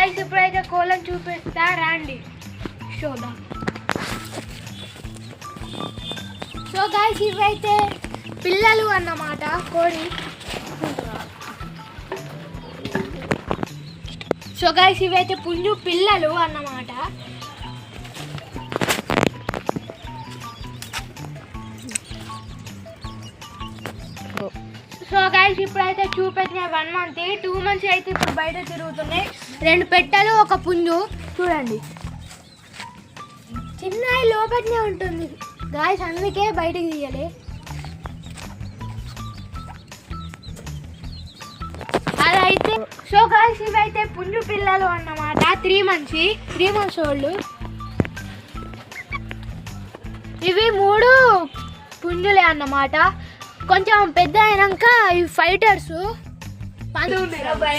Guys ఇప్పుడైతే కోళ్ళని చూపిస్తా రండి చూద్దాం. సో గైస్ ఇవైతే పిల్లలు అన్నమాట కోడి. సో గైస్ ఇవైతే పుంజు పిల్లలు అన్నమాట. సో గైస్ ఇప్పుడైతే చూపెట్టినాయి 1 month 2 months అయితే ఇప్పుడు బయట తిరుగుతున్నాయి. 2 పెట్టెలు ఒక పుంజు చూడండి. చిన్న లోపలనే ఉంటుంది గాయస్, అందుకే బయటకు తీయలే. అదైతే సో గాయస్ ఇవైతే పుంజు పిల్లలు అన్నమాట. 3 months ఓల్డ్. ఇవి 3 పుంజులే అన్నమాట. కొంచెం పెద్ద అయినాక ఇవి ఫైటర్స్.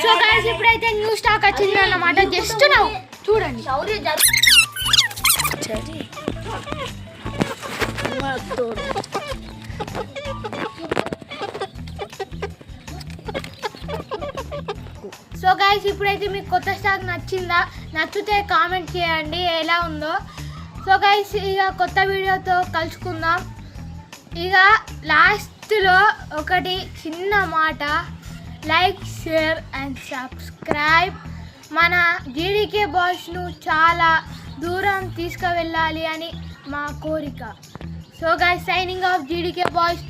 సో గాయస్ ఇప్పుడైతే న్యూ స్టాక్ వచ్చింది అన్నమాట. జస్ట్ నవ్వు చూడండి. సో గైస్ ఇప్పుడైతే మీకు కొత్త స్టాక్ నచ్చిందా? నచ్చితే కామెంట్ చేయండి ఎలా ఉందో. సో గైస్ ఇక కొత్త వీడియోతో కలుసుకుందాం. ఇక లాస్ట్లో ఒకటి చిన్న మాట, లైక్ షేర్ అండ్ సబ్స్క్రైబ్. మన జీడీకే బాయ్స్ను చాలా దూరం తీసుకువెళ్ళాలి అని మా కోరిక. So guys signing off GDK boys.